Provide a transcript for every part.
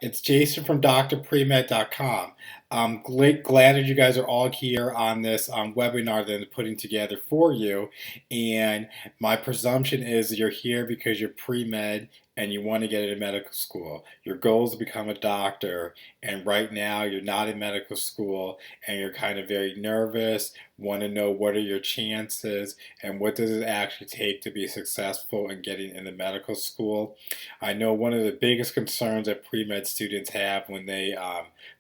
It's Jason from drpremed.com. I'm glad that you guys are all here on this webinar that I'm putting together for you. And my presumption is that you're here because you're pre-med and you want to get into medical school. Your goal is to become a doctor, and right now you're not in medical school and you're kind of very nervous, want to know what are your chances and what does it actually take to be successful in getting into medical school. I know one of the biggest concerns that pre-med students have when they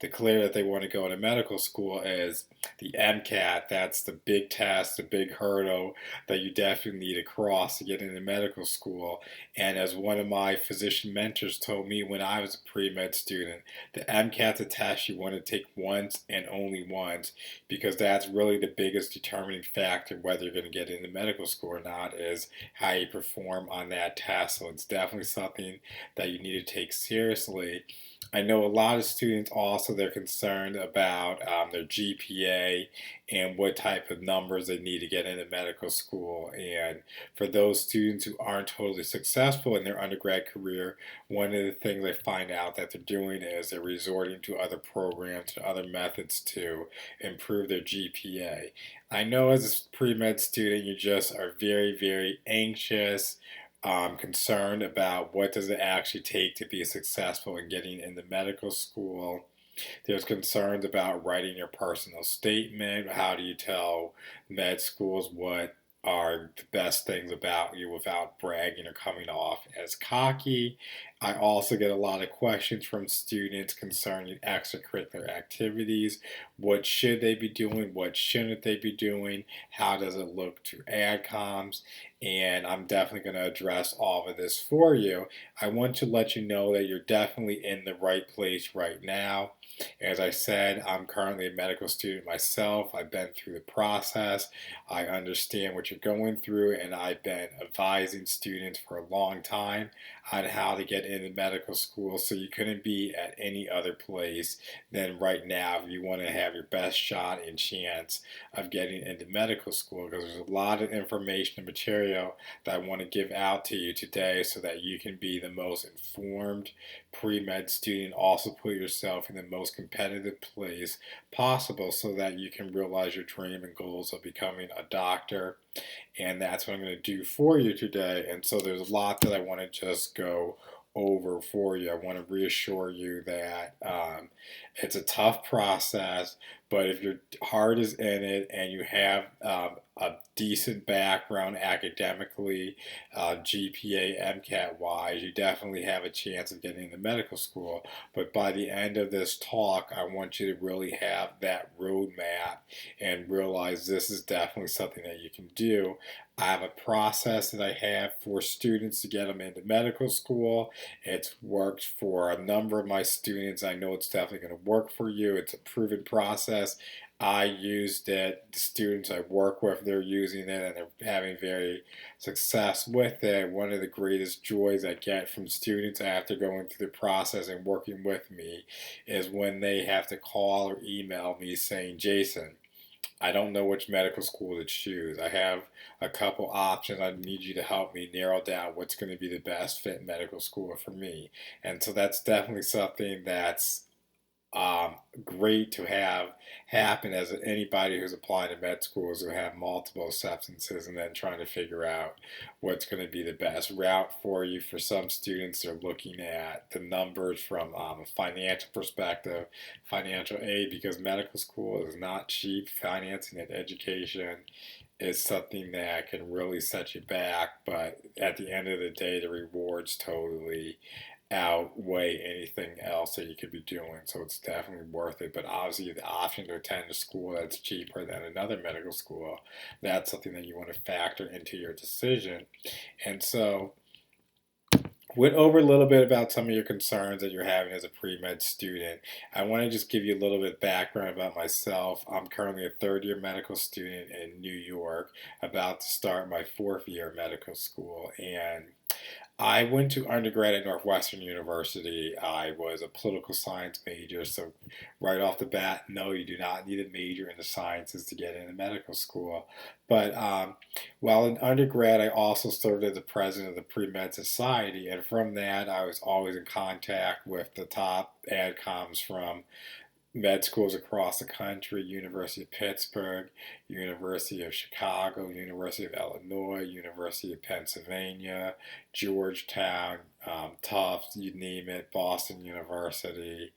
declare that they want to go into medical school is the MCAT. That's the big test, the big hurdle that you definitely need to cross to get into medical school. And as one of my physician mentors told me when I was a pre-med student, the MCAT's a test you want to take once and only once, because that's really the biggest determining factor whether you're going to get into medical school or not, is how you perform on that test. So it's definitely something that you need to take seriously. I know a lot of students also, they're concerned about their GPA and what type of numbers they need to get into medical school. And for those students who aren't totally successful in their undergrad career, one of the things they find out that they're doing is they're resorting to other programs and other methods to improve their GPA. I know as a pre-med student, you just are very, very anxious, concerned about what does it actually take to be successful in getting into medical school. There's concerns about writing your personal statement. How do you tell med schools what are the best things about you without bragging or coming off as cocky? I also get a lot of questions from students concerning extracurricular activities. What should they be doing? What shouldn't they be doing? How does it look to AdComs? And I'm definitely going to address all of this for you. I want to let you know that you're definitely in the right place right now. As I said, I'm currently a medical student myself. I've been through the process. I understand what you're going through, and I've been advising students for a long time on how to get into medical school. So you couldn't be at any other place than right now if you want to have your best shot and chance of getting into medical school, because there's a lot of information and material that I want to give out to you today so that you can be the most informed pre-med student, also put yourself in the most competitive place possible so that you can realize your dream and goals of becoming a doctor. And that's what I'm going to do for you today. And so there's a lot that I want to just go over for you. I want to reassure you that it's a tough process, but if your heart is in it and you have a decent background academically, GPA, MCAT wise, you definitely have a chance of getting into medical school. But by the end of this talk, I want you to really have that roadmap and realize this is definitely something that you can do. I have a process that I have for students to get them into medical school. It's worked for a number of my students. I know it's definitely going to work for you. It's a proven process. I used it. The students I work with, they're using it and they're having very success with it. One of the greatest joys I get from students after going through the process and working with me is when they have to call or email me saying, Jason, I don't know which medical school to choose. I have a couple options. I need you to help me narrow down what's going to be the best fit medical school for me. And so that's definitely something that's great to have happen as anybody who's applying to med schools who have multiple acceptances and then trying to figure out what's going to be the best route for you. For some students, they're looking at the numbers from a financial perspective, financial aid, because medical school is not cheap. Financing and education is something that can really set you back, but at the end of the day, the rewards totally outweigh anything else that you could be doing. So it's definitely worth it. But obviously, the option to attend a school that's cheaper than another medical school, that's something that you want to factor into your decision. And so, went over a little bit about some of your concerns that you're having as a pre-med student. I want to just give you a little bit of background about myself. I'm currently a third year medical student in New York, about to start my fourth year medical school. And I went to undergrad at Northwestern University. I was a political science major, so right off the bat, no, you do not need a major in the sciences to get into medical school. But while in undergrad, I also served as the president of the Premed Society, and from that, I was always in contact with the top adcoms from med schools across the country: University of Pittsburgh, University of Chicago, University of Illinois, University of Pennsylvania, Georgetown, Tufts, you name it, Boston University.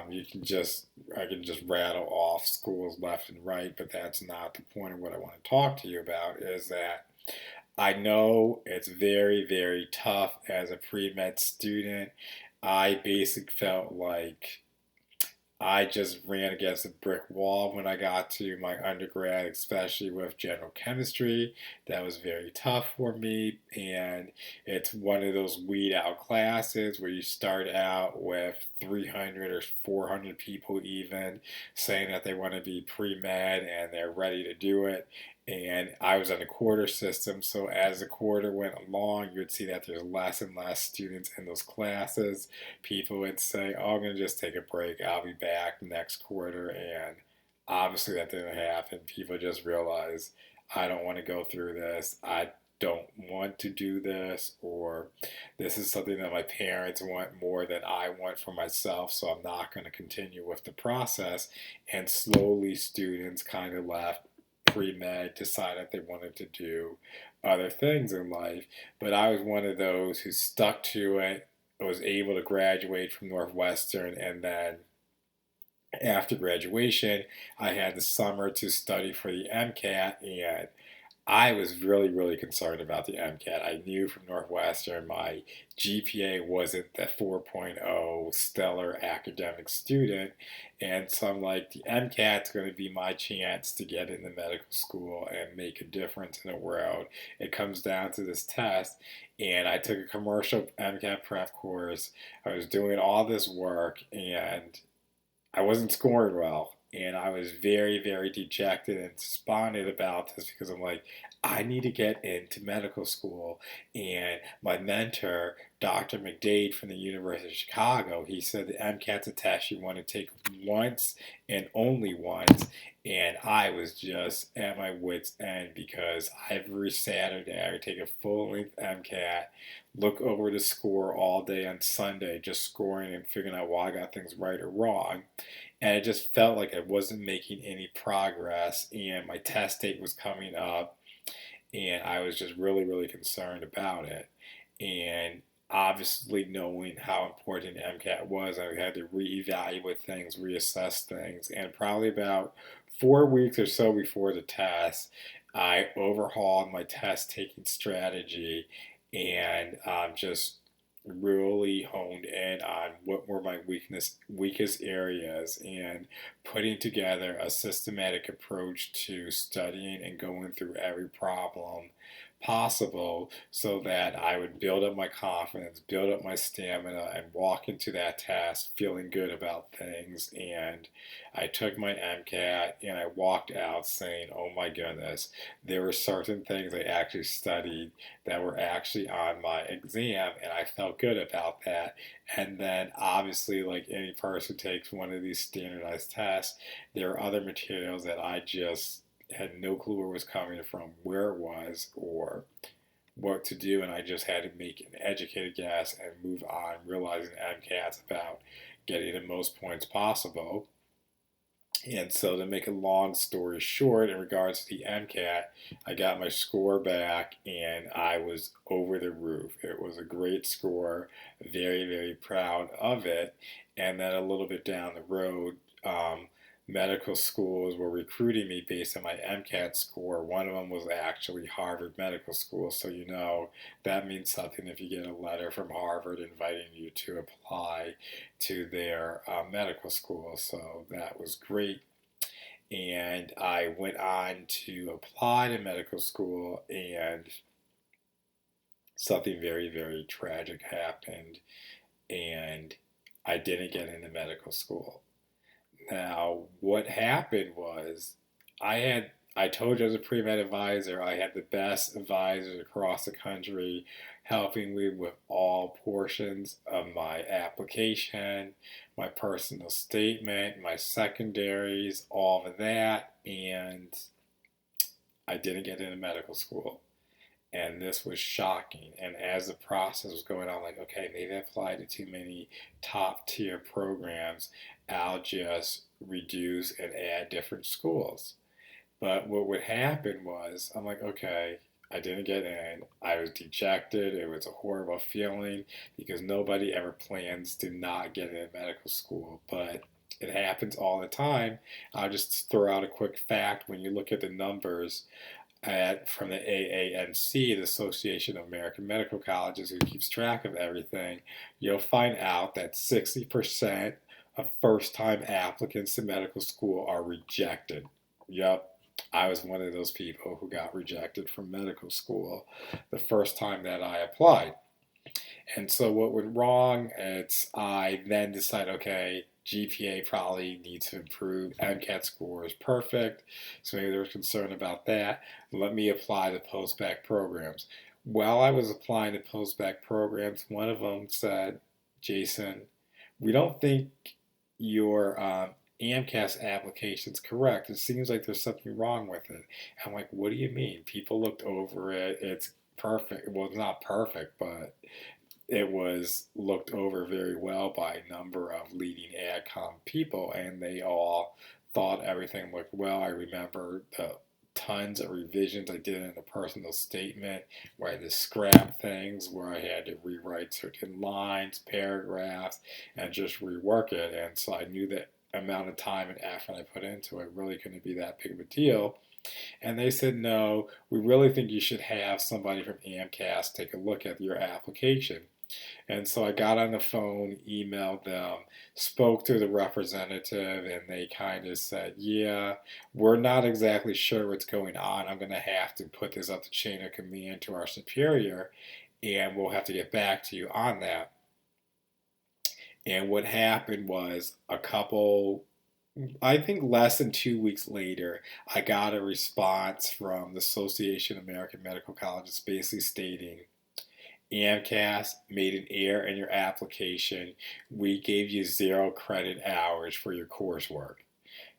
You can just I can just rattle off schools left and right, but that's not the point of what I want to talk to you about. Is that I know it's very, very tough as a pre-med student. I basically felt like I just ran against a brick wall when I got to my undergrad, especially with general chemistry. That was very tough for me, and it's one of those weed out classes where you start out with 300 or 400 people even saying that they want to be pre-med and they're ready to do it. And I was on a quarter system, so as the quarter went along, you would see that there's less and less students in those classes. People would say, "Oh, I'm going to just take a break. I'll be back next quarter." And obviously, that didn't happen. People just realized, I don't want to go through this. I don't want to do this, or this is something that my parents want more than I want for myself, so I'm not going to continue with the process. And slowly, students kind of left pre-med, decided they wanted to do other things in life. But I was one of those who stuck to it. I was able to graduate from Northwestern, and then after graduation, I had the summer to study for the MCAT, and I was really, really concerned about the MCAT. I knew from Northwestern my GPA wasn't the 4.0 stellar academic student. And so I'm like, the MCAT's going to be my chance to get into medical school and make a difference in the world. It comes down to this test. And I took a commercial MCAT prep course. I was doing all this work, and I wasn't scoring well. And I was very, very dejected and despondent about this because I'm like, I need to get into medical school. And my mentor, Dr. McDade from the University of Chicago, he said the MCAT's a test you want to take once and only once. And I was just at my wits' end because every Saturday I would take a full length MCAT, look over the score all day on Sunday, just scoring and figuring out why I got things right or wrong. And it just felt like I wasn't making any progress, and my test date was coming up, and I was just really, really concerned about it. And obviously, knowing how important MCAT was, I had to reevaluate things, reassess things, and probably about 4 weeks or so before the test, I overhauled my test taking strategy and just really honed in on what were my weakest areas, and putting together a systematic approach to studying and going through every problem possible so that I would build up my confidence, build up my stamina, and walk into that task feeling good about things. And I took my MCAT and I walked out saying, oh my goodness, there were certain things I actually studied that were actually on my exam, and I felt good about that. And then, obviously, like any person who takes one of these standardized tests, there are other materials that I just had no clue where it was coming from, where it was, or what to do, and I just had to make an educated guess and move on, realizing MCAT's about getting the most points possible. And so, to make a long story short, in regards to the MCAT, I got my score back and I was over the roof. It was a great score, very, very proud of it. And then a little bit down the road, medical schools were recruiting me based on my MCAT score. One of them was actually Harvard Medical School. So, that means something if you get a letter from Harvard inviting you to apply to their medical school. So that was great. And I went on to apply to medical school, and something very, very tragic happened, and I didn't get into medical school. Now, what happened was I had I told you as a pre-med advisor, I had the best advisors across the country helping me with all portions of my application, my personal statement, my secondaries, all of that, and I didn't get into medical school. And this was shocking. And as the process was going on, like, okay, maybe I applied to too many top tier programs. I'll just reduce and add different schools. But what would happen was, I'm like, okay, I didn't get in. I was dejected. It was a horrible feeling because nobody ever plans to not get in medical school. But it happens all the time. I'll just throw out a quick fact. When you look at the numbers from the AAMC, the Association of American Medical Colleges, who keeps track of everything, you'll find out that 60% of first time applicants to medical school are rejected. Yep. I was one of those people who got rejected from medical school the first time that I applied. And so what went wrong, I then decided, okay, GPA probably needs to improve. MCAT score is perfect, so maybe they were concerned about that. Let me apply to post-bac programs. While I was applying to post-bac programs, one of them said, Jason, we don't think your AMCAS application is correct. It seems like there's something wrong with it. I'm like, what do you mean? People looked over it. It's perfect. Well, it's not perfect, but it was looked over very well by a number of leading AdCom people, and they all thought everything looked well. I remember the tons of revisions I did in a personal statement where I had to scrap things, where I had to rewrite certain lines, paragraphs, and just rework it. And so I knew that amount of time and effort I put into it really couldn't be that big of a deal. And they said, no, we really think you should have somebody from AMCAS take a look at your application. And so I got on the phone, emailed them, spoke to the representative, and they kind of said, yeah, we're not exactly sure what's going on. I'm going to have to put this up the chain of command to our superior, and we'll have to get back to you on that. And what happened was I think less than 2 weeks later, I got a response from the Association of American Medical Colleges basically stating, AMCAS made an error in your application. We gave you 0 credit hours for your coursework.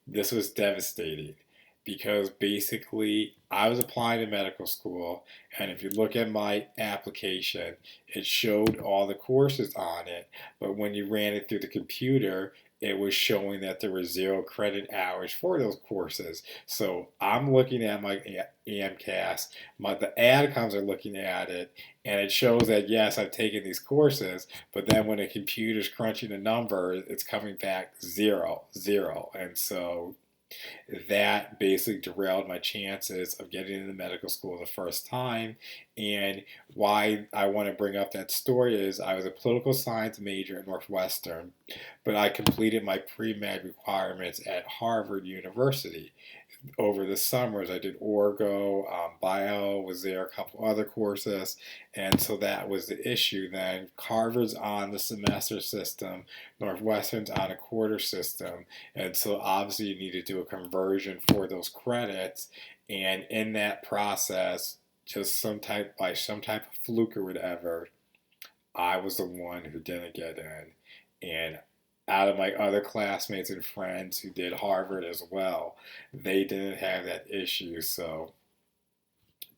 This was devastating because basically I was applying to medical school, and if you look at my application, it showed all the courses on it, but when you ran it through the computer, it was showing that there were 0 credit hours for those courses. So I'm looking at my AMCAS, the AdComs are looking at it, and it shows that yes, I've taken these courses, but then when a computer's crunching the numbers, it's coming back zero, zero. And so that basically derailed my chances of getting into medical school the first time. And why I want to bring up that story is I was a political science major at Northwestern, but I completed my pre-med requirements at Harvard University. Over the summers, I did Orgo, Bio was there, a couple other courses, and so that was the issue. Then Harvard's on the semester system, Northwestern's on a quarter system, and so obviously you need to do a conversion for those credits. And in that process, just by some type of fluke or whatever, I was the one who didn't get in. And out of my other classmates and friends who did Harvard as well, they didn't have that issue. So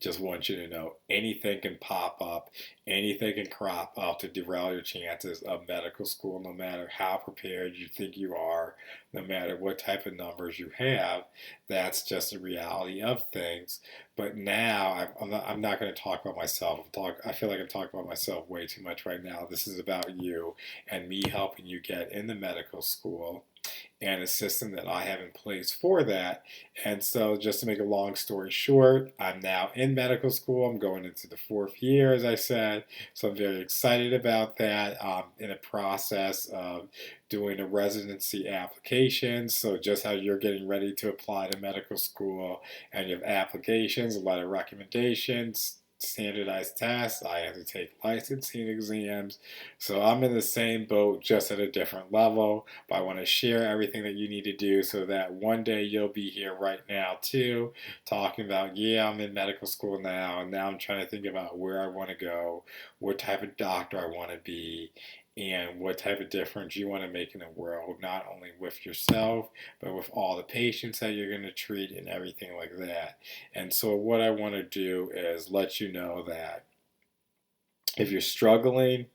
just want you to know anything can pop up, anything can crop up to derail your chances of medical school, no matter how prepared you think you are, no matter what type of numbers you have. That's just the reality of things. But now I'm not going to talk about myself. I feel like I'm talking about myself way too much right now. This is about you and me helping you get into medical school and a system that I have in place for that. And so, just to make a long story short, I'm now in medical school. I'm going into the 4th year, as I said. So, I'm very excited about that. I'm in a process of doing a residency application. So, just how you're getting ready to apply to medical school and you have applications, a lot of recommendations. standardized tests. I have to take licensing exams. So I'm in the same boat, just at a different level. But I want to share everything that you need to do so that one day you'll be here right now too, talking about, yeah, I'm in medical school now, and now I'm trying to think about where I want to go, what type of doctor I want to be, and what type of difference you want to make in the world, not only with yourself, but with all the patients that you're going to treat and everything like that. And so, what I want to do is let you know that if you're struggling,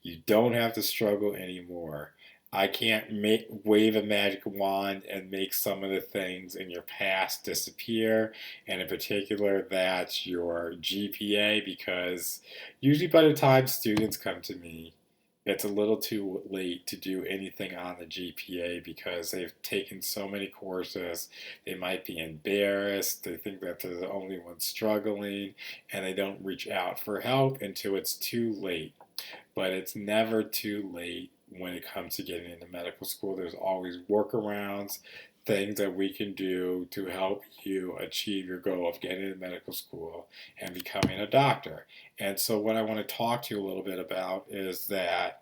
you don't have to struggle anymore. I can't wave a magic wand and make some of the things in your past disappear, and in particular, that's your GPA, because usually by the time students come to me, it's a little too late to do anything on the GPA because they've taken so many courses. They might be embarrassed. They think that they're the only ones struggling, and they don't reach out for help until it's too late. But it's never too late when it comes to getting into medical school. There's always workarounds, things that we can do to help you achieve your goal of getting into medical school and becoming a doctor. And so, what I want to talk to you a little bit about is that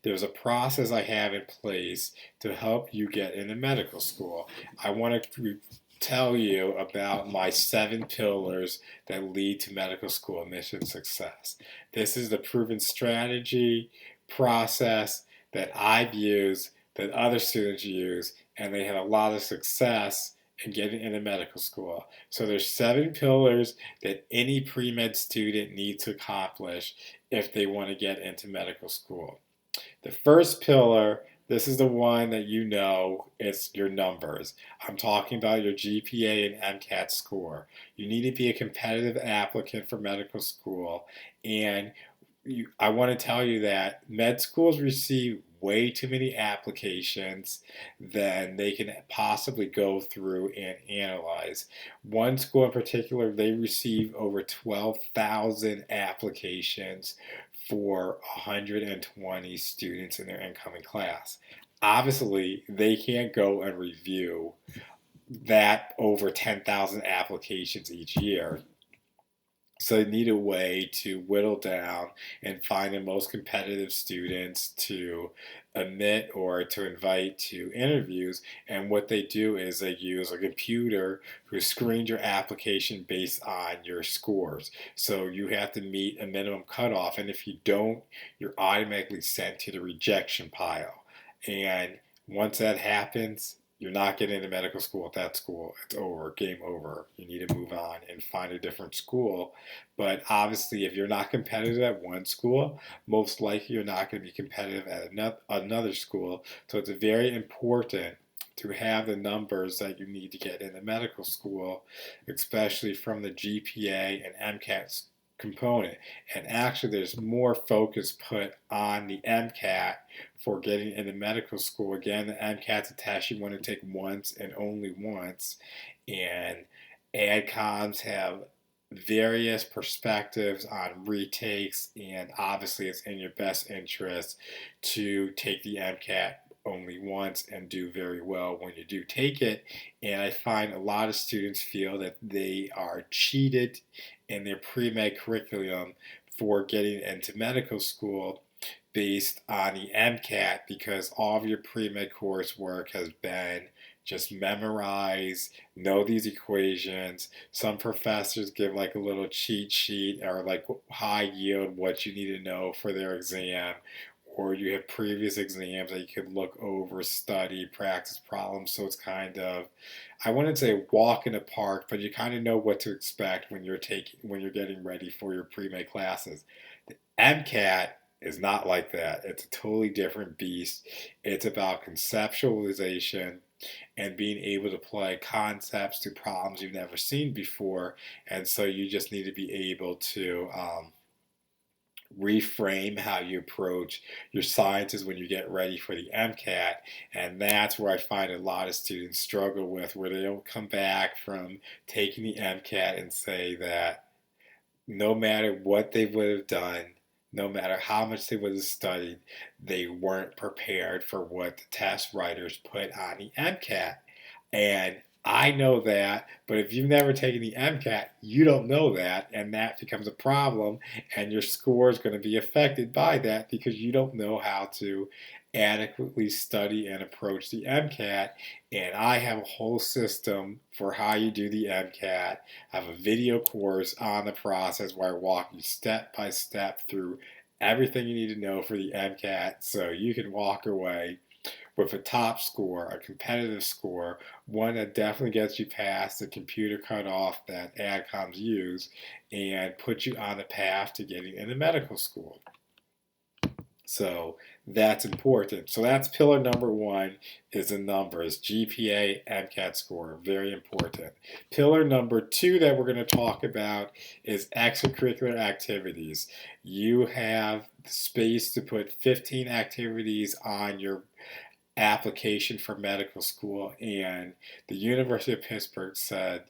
there's a process I have in place to help you get into medical school. I want to tell you about my 7 pillars that lead to medical school admission success. This is the proven strategy, process that I've used, that other students use, and they had a lot of success in getting into medical school. So there's 7 pillars that any pre-med student needs to accomplish if they want to get into medical school. The first pillar, this is the one that you know, it's your numbers. I'm talking about your GPA and MCAT score. You need to be a competitive applicant for medical school, and I want to tell you that med schools receive way too many applications than they can possibly go through and analyze. One school in particular, they receive over 12,000 applications for 120 students in their incoming class. Obviously, they can't go and review that over 10,000 applications each year. So they need a way to whittle down and find the most competitive students to admit or to invite to interviews. And what they do is they use a computer who screens your application based on your scores. So you have to meet a minimum cutoff, and if you don't, you're automatically sent to the rejection pile. And once that happens, you're not getting into medical school at that school. It's over, game over. You need to move on and find a different school. But obviously, if you're not competitive at one school, most likely you're not going to be competitive at another school. So it's very important to have the numbers that you need to get into medical school, especially from the GPA and MCAT component. And actually, there's more focus put on the MCAT for getting into medical school. Again, the MCAT's a test you want to take once and only once. And AdComs have various perspectives on retakes, and obviously it's in your best interest to take the MCAT only once and do very well when you do take it. And I find a lot of students feel that they are cheated in their pre-med curriculum for getting into medical school based on the MCAT, because all of your pre-med coursework has been just memorize, know these equations. Some professors give like a little cheat sheet or like high yield what you need to know for their exam, or you have previous exams that you could look over, study, practice problems. So it's kind of, I wouldn't say walk in the park, but you kind of know what to expect when you're getting ready for your pre-med classes. The MCAT is not like that. It's a totally different beast. It's about conceptualization and being able to apply concepts to problems you've never seen before. And so you just need to be able to reframe how you approach your sciences when you get ready for the MCAT. And that's where I find a lot of students struggle with, where they'll come back from taking the MCAT and say that no matter what they would have done, no matter how much they would have studied, they weren't prepared for what the test writers put on the MCAT. And I know that, but if you've never taken the MCAT, you don't know that, and that becomes a problem, and your score is going to be affected by that because you don't know how to adequately study and approach the MCAT. And I have a whole system for how you do the MCAT. I have a video course on the process where I walk you step by step through everything you need to know for the MCAT so you can walk away with a top score, a competitive score, one that definitely gets you past the computer cutoff that AdComs use and put you on the path to getting into medical school. So that's important. So that's pillar number one is the numbers, GPA, MCAT score, very important. Pillar number two that we're going to talk about is extracurricular activities. You have space to put 15 activities on your application for medical school, and the University of Pittsburgh said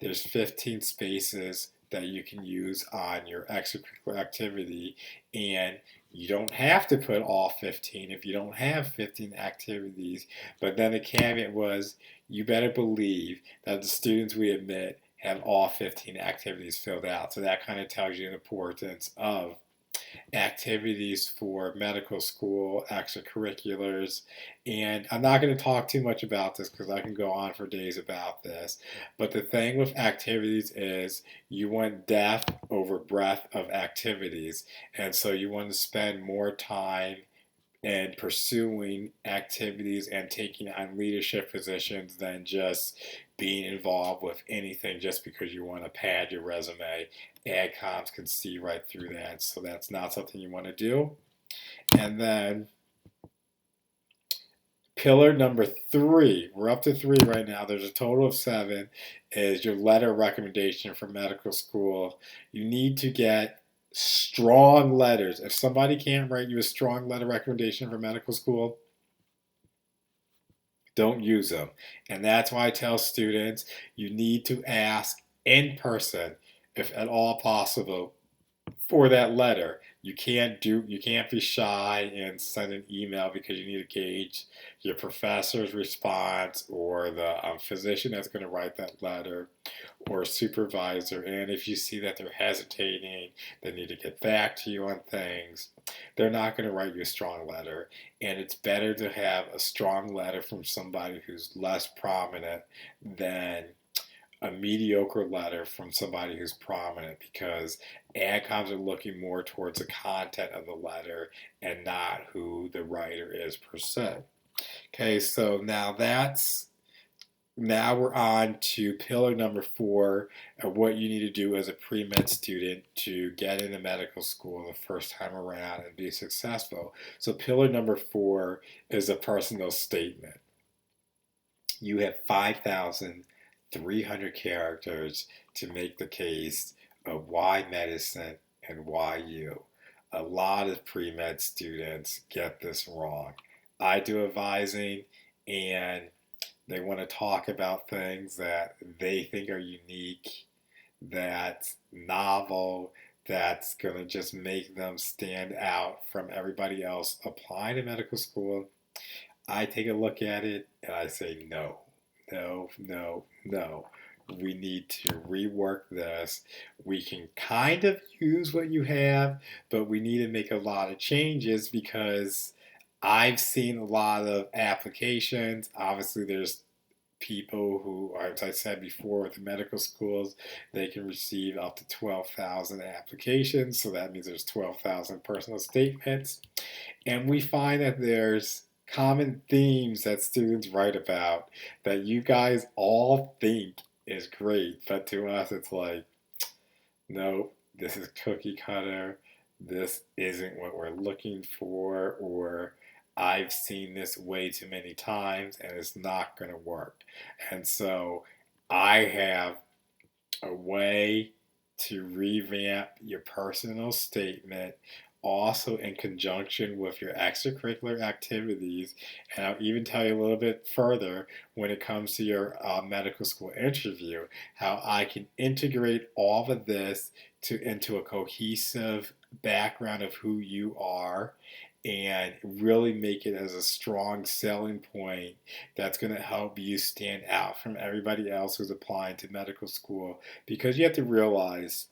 there's 15 spaces that you can use on your extracurricular activity, and you don't have to put all 15 if you don't have 15 activities. But then the caveat was you better believe that the students we admit have all 15 activities filled out. So that kind of tells you the importance of activities for medical school, extracurriculars. And I'm not going to talk too much about this because I can go on for days about this. But the thing with activities is you want depth over breadth of activities. And so you want to spend more time and pursuing activities and taking on leadership positions than just being involved with anything just because you want to pad your resume. AdComs can see right through that, so that's not something you want to do. And then pillar number three, we're up to three right now, there's a total of seven, is your letter of recommendation for medical school. You need to get strong letters. If somebody can't write you a strong letter recommendation for medical school, don't use them. And that's why I tell students you need to ask in person, if at all possible, for that letter. You can't be shy and send an email because you need to gauge your professor's response or the physician that's going to write that letter or supervisor. And if you see that they're hesitating, they need to get back to you on things, they're not going to write you a strong letter. And it's better to have a strong letter from somebody who's less prominent than a mediocre letter from somebody who's prominent, because AdComs are looking more towards the content of the letter and not who the writer is per se. Okay, so now we're on to pillar number four of what you need to do as a pre-med student to get into medical school the first time around and be successful. So pillar number four is a personal statement. You have 5,300 characters to make the case of why medicine and why you. A lot of pre-med students get this wrong. I do advising, and they want to talk about things that they think are unique, that's novel, that's going to just make them stand out from everybody else applying to medical school. I take a look at it and I say, no, no, no, no. We need to rework this. We can kind of use what you have, but we need to make a lot of changes because I've seen a lot of applications. Obviously, there's people who, as I said before, with the medical schools, they can receive up to 12,000 applications. So that means there's 12,000 personal statements. And we find that there's common themes that students write about that you guys all think is great. But to us, it's like, no, this is cookie cutter. This isn't what we're looking for, or I've seen this way too many times and it's not going to work. And so I have a way to revamp your personal statement, also in conjunction with your extracurricular activities. And I'll even tell you a little bit further when it comes to your medical school interview, how I can integrate all of this into a cohesive background of who you are and really make it as a strong selling point that's going to help you stand out from everybody else who's applying to medical school. Because you have to realize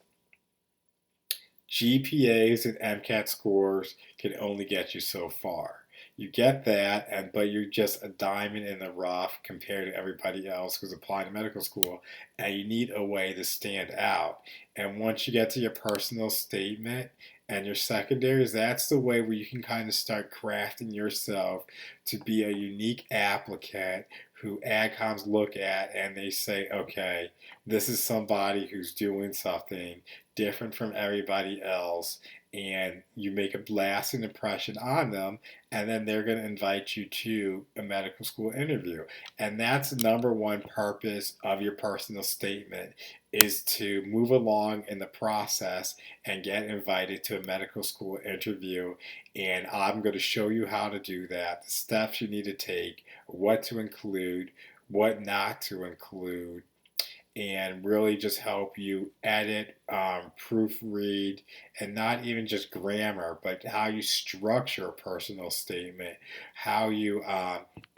GPAs and MCAT scores can only get you so far. You get that, but you're just a diamond in the rough compared to everybody else who's applying to medical school, and you need a way to stand out. And once you get to your personal statement and your secondaries, that's the way where you can kind of start crafting yourself to be a unique applicant who AdComs look at and they say, okay, this is somebody who's doing something different from everybody else, and you make a lasting impression on them, and then they're going to invite you to a medical school interview. And that's the number one purpose of your personal statement, is to move along in the process and get invited to a medical school interview. And I'm going to show you how to do that, the steps you need to take, what to include, what not to include, and really just help you edit, proofread, and not even just grammar, but how you structure a personal statement, how you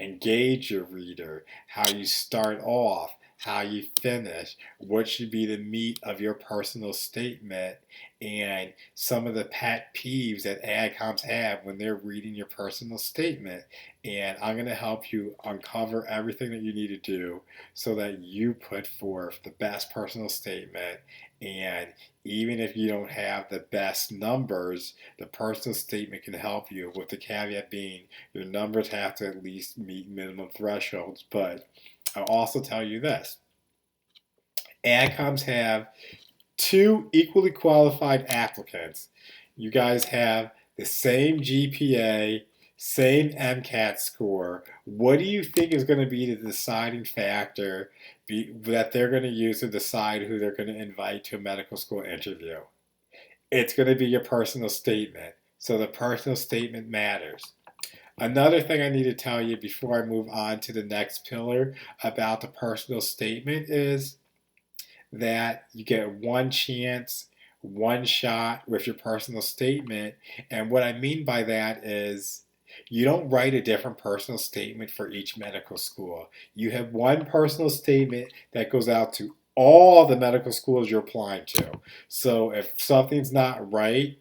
engage your reader, how you start off, how you finish, what should be the meat of your personal statement, and some of the pet peeves that adcoms have when they're reading your personal statement. And I'm going to help you uncover everything that you need to do so that you put forth the best personal statement. And even if you don't have the best numbers, the personal statement can help you, with the caveat being your numbers have to at least meet minimum thresholds. But I'll also tell you this: AdComs have two equally qualified applicants. You guys have the same GPA, same MCAT score. What do you think is going to be the deciding factor that they're going to use to decide who they're going to invite to a medical school interview? It's going to be your personal statement. So the personal statement matters. Another thing I need to tell you before I move on to the next pillar about the personal statement is that you get one chance, one shot with your personal statement. And what I mean by that is you don't write a different personal statement for each medical school. You have one personal statement that goes out to all the medical schools you're applying to. So if something's not right,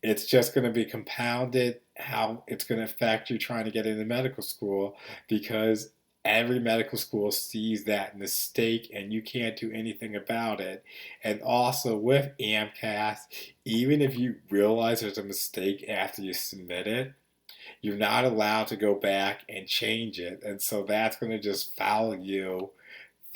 it's just going to be compounded how it's going to affect you trying to get into medical school, because every medical school sees that mistake and you can't do anything about it. And also with AMCAS, even if you realize there's a mistake after you submit it, you're not allowed to go back and change it. And so that's going to just foul you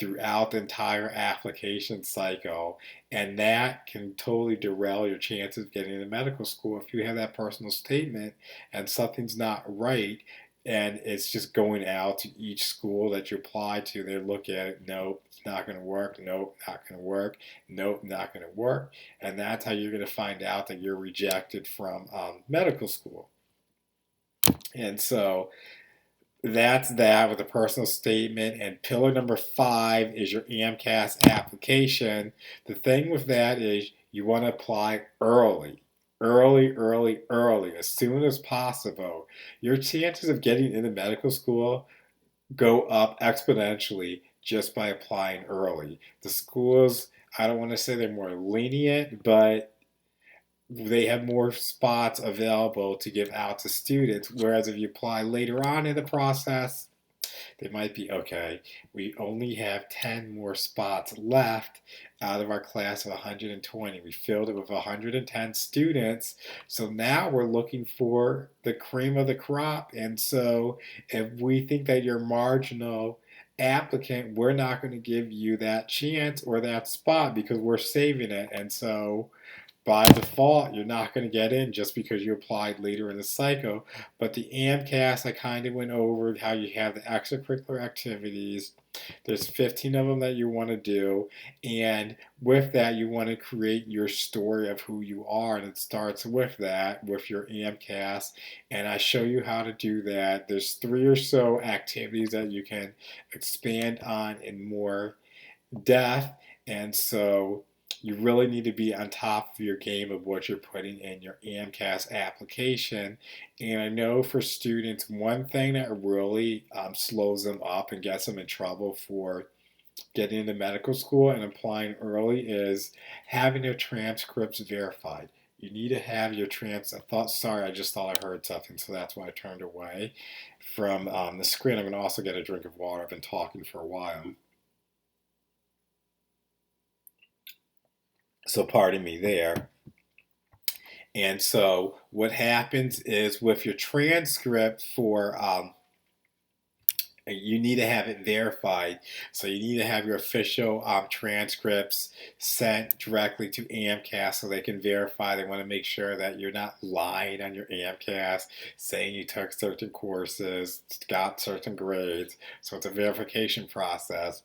throughout the entire application cycle, and that can totally derail your chances of getting into medical school if you have that personal statement and something's not right, and it's just going out to each school that you apply to. They look at it, nope, it's not going to work, nope, not going to work, nope, not going to work, and that's how you're going to find out that you're rejected from medical school. And so that's that with a personal statement. And pillar number 5 is your AMCAS application. The thing with that is you want to apply early. Early, as soon as possible. Your chances of getting into medical school go up exponentially just by applying early. The schools, I don't want to say they're more lenient, but they have more spots available to give out to students. Whereas if you apply later on in the process, they might be, okay, we only have 10 more spots left out of our class of 120. We filled it with 110 students. So now we're looking for the cream of the crop. And so if we think that you're marginal applicant, we're not going to give you that chance or that spot because we're saving it. And so by default, you're not going to get in just because you applied later in the cycle. But the AMCAS, I kind of went over how you have the extracurricular activities. There's 15 of them that you want to do. And with that, you want to create your story of who you are. And it starts with that, with your AMCAS. And I show you how to do that. There's 3 or so activities that you can expand on in more depth. And so you really need to be on top of your game of what you're putting in your AMCAS application. And I know for students, one thing that really slows them up and gets them in trouble for getting into medical school and applying early is having their transcripts verified. You need to have your sorry, I just thought I heard something, so that's why I turned away from the screen. I'm going to also get a drink of water. I've been talking for a while. So pardon me there. And so what happens is with your transcript for you need to have it verified. So you need to have your official transcripts sent directly to AMCAS so they can verify. They want to make sure that you're not lying on your AMCAS, saying you took certain courses, got certain grades. So it's a verification process.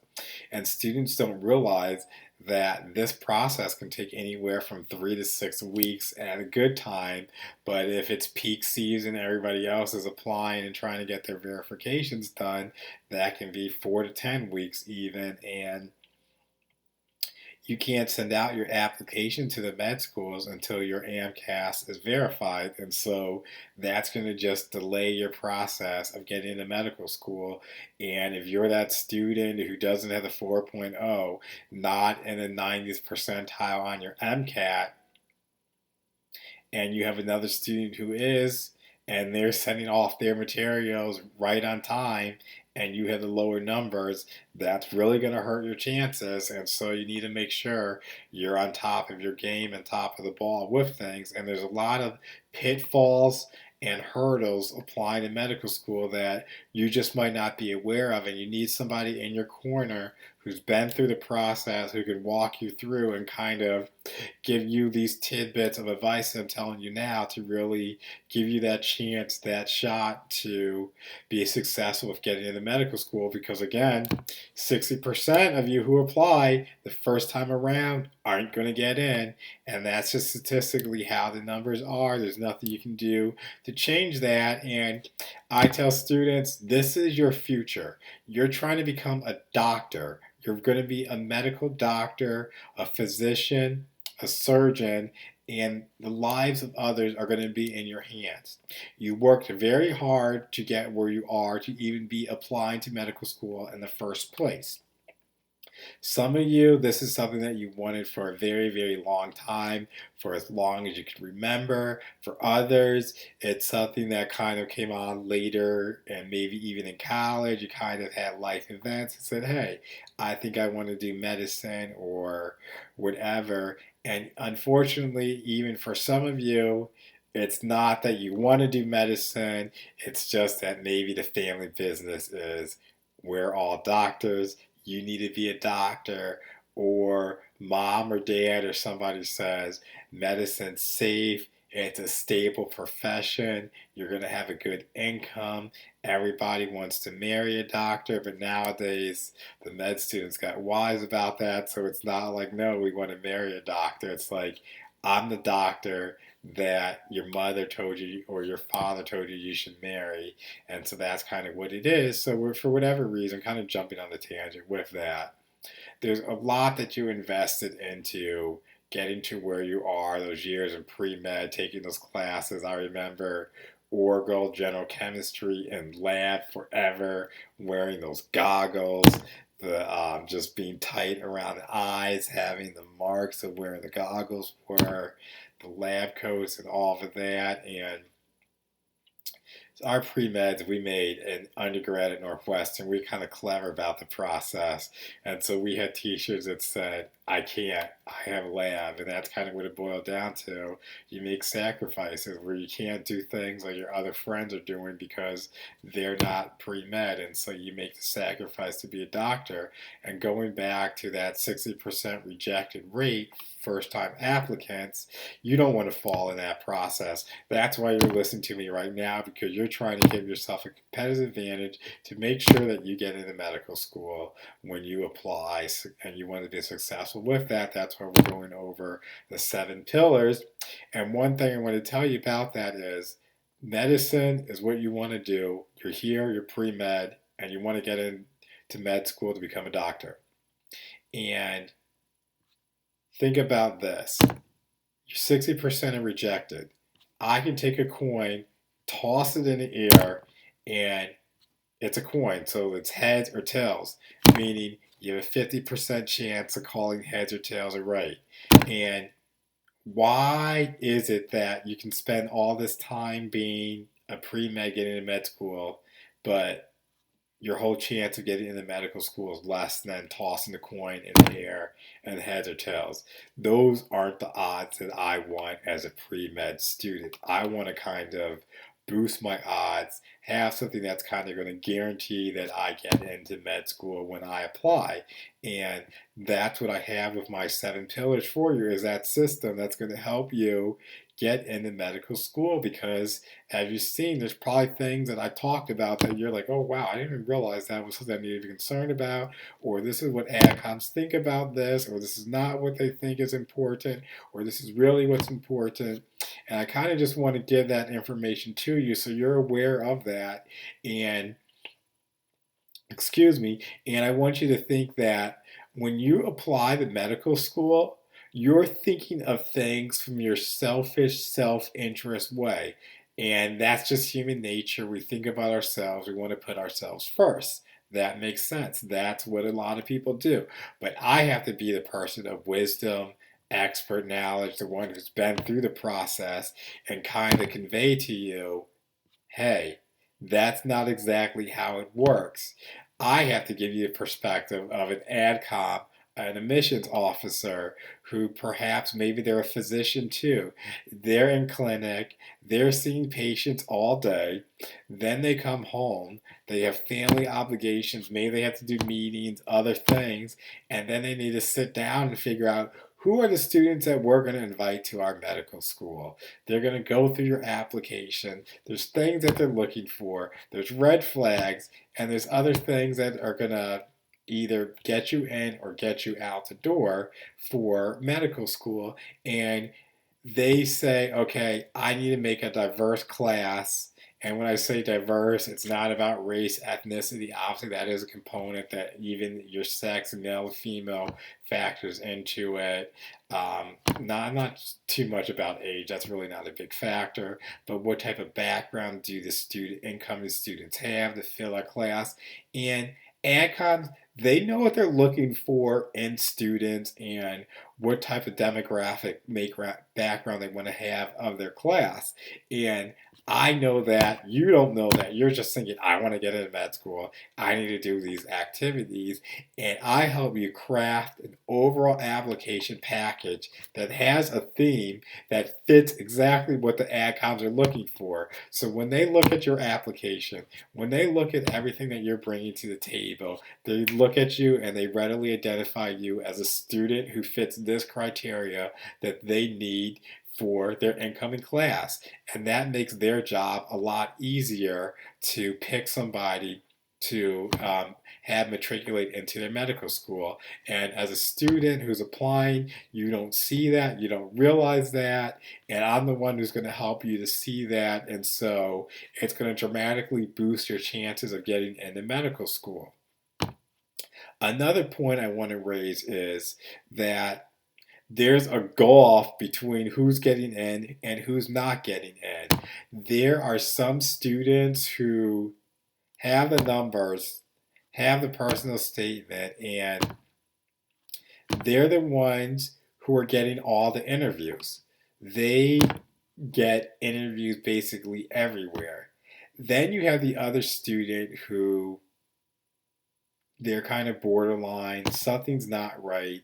And students don't realize that this process can take anywhere from 3 to 6 weeks at a good time. But if it's peak season, everybody else is applying and trying to get their verifications done, that can be 4 to 10 weeks even. And you can't send out your application to the med schools until your AMCAS is verified. And so that's going to just delay your process of getting into medical school. And if you're that student who doesn't have the 4.0, not in the 90th percentile on your MCAT, and you have another student who is, and they're sending off their materials right on time, and you have the lower numbers, that's really going to hurt your chances. And so you need to make sure you're on top of your game and top of the ball with things. And there's a lot of pitfalls and hurdles applying to medical school that you just might not be aware of, and you need somebody in your corner who's been through the process, who can walk you through and kind of give you these tidbits of advice that I'm telling you now to really give you that chance, that shot to be successful with getting into medical school. Because again, 60% of you who apply the first time around aren't going to get in, and that's just statistically how the numbers are. There's nothing you can do to change that. And I tell students, this is your future. You're trying to become a doctor. You're going to be a medical doctor, a physician, a surgeon, and the lives of others are going to be in your hands. You worked very hard to get where you are to even be applying to medical school in the first place. Some of you, this is something that you wanted for a very, very long time, for as long as you can remember. For others, it's something that kind of came on later, and maybe even in college, you kind of had life events and said, hey, I think I want to do medicine or whatever. And unfortunately, even for some of you, it's not that you want to do medicine, it's just that maybe the family business is we're all doctors, you need to be a doctor, or mom or dad or somebody says medicine's safe, it's a stable profession, you're going to have a good income, everybody wants to marry a doctor. But nowadays the med students got wise about that, so it's not like, no, we want to marry a doctor. It's like, I'm the doctor that your mother told you or your father told you you should marry. And so that's kind of what it is. So we're, for whatever reason, kind of jumping on the tangent with that. There's a lot that you invested into getting to where you are, those years in pre-med, taking those classes. I remember Orgel, general chemistry, and lab forever, wearing those goggles, the just being tight around the eyes, having the marks of where the goggles were, the lab coats, and all of that. And our pre-meds we made in undergrad at Northwestern, we were kind of clever about the process. And so we had t-shirts that said, I can't, I have lab. And that's kind of what it boiled down to. You make sacrifices where you can't do things like your other friends are doing because they're not pre-med. And so you make the sacrifice to be a doctor. And going back to that 60% rejected rate, first time applicants, you don't want to fall in that process. That's why you're listening to me right now, because you're trying to give yourself a competitive advantage to make sure that you get into medical school when you apply, and you want to be successful with that. That's why we're going over the 7 pillars. And one thing I want to tell you about that is medicine is what you want to do. You're here, you're pre-med, and you want to get into med school to become a doctor. And Think about this. You're 60% are rejected. I can take a coin, toss it in the air, and it's a coin. So it's heads or tails, meaning you have a 50% chance of calling heads or tails are right. And why is it that you can spend all this time being a pre-med getting into med school, but your whole chance of getting into medical school is less than tossing a coin in the air and heads or tails? Those aren't the odds that I want as a pre-med student. I want to kind of boost my odds, have something that's kind of going to guarantee that I get into med school when I apply. And that's what I have with my 7 pillars for you, is that system that's going to help you get into medical school. Because as you've seen, there's probably things that I talked about that you're like, oh wow, I didn't even realize that was something I needed to be concerned about, or this is what AdComs think about this, or this is not what they think is important, or this is really what's important. And I kind of just want to give that information to you so you're aware of that. And excuse me, and I want you to think that when you apply to medical school, you're thinking of things from your selfish, self interest way. And that's just human nature. We think about ourselves, we want to put ourselves first. That makes sense. That's what a lot of people do. But I have to be the person of wisdom, expert knowledge, the one who's been through the process, and kind of convey to you, hey, that's not exactly how it works. I have to give you the perspective of an AdCom, an admissions officer, who perhaps maybe they're a physician too. They're in clinic, they're seeing patients all day, then they come home, they have family obligations, maybe they have to do meetings, other things, and then they need to sit down and figure out who are the students that we're going to invite to our medical school. They're going to go through your application. There's things that they're looking for. There's red flags, and there's other things that are going to either get you in or get you out the door for medical school. And they say, okay, I need to make a diverse class. And when I say diverse, it's not about race, ethnicity. Obviously, that is a component that even your sex, male or female, factors into it. Not too much about age. That's really not a big factor. But what type of background do the incoming students have to fill a class? And AdComs, they know what they're looking for in students and what type of demographic background they want to have of their class. And I know that you don't know that. You're just thinking, I want to get into med school. I need to do these activities. And I help you craft an overall application package that has a theme that fits exactly what the AdComs are looking for. So when they look at your application, when they look at everything that you're bringing to the table, they look at you and they readily identify you as a student who fits this criteria that they need for their incoming class. And that makes their job a lot easier to pick somebody to have matriculate into their medical school. And as a student who's applying, you don't see that, you don't realize that, and I'm the one who's going to help you to see that. And so it's going to dramatically boost your chances of getting into medical school. Another point I want to raise is that there's a gulf between who's getting in and who's not getting in. There are some students who have the numbers, have the personal statement, and they're the ones who are getting all the interviews. They get interviews basically everywhere. Then you have the other student who they're kind of borderline, something's not right.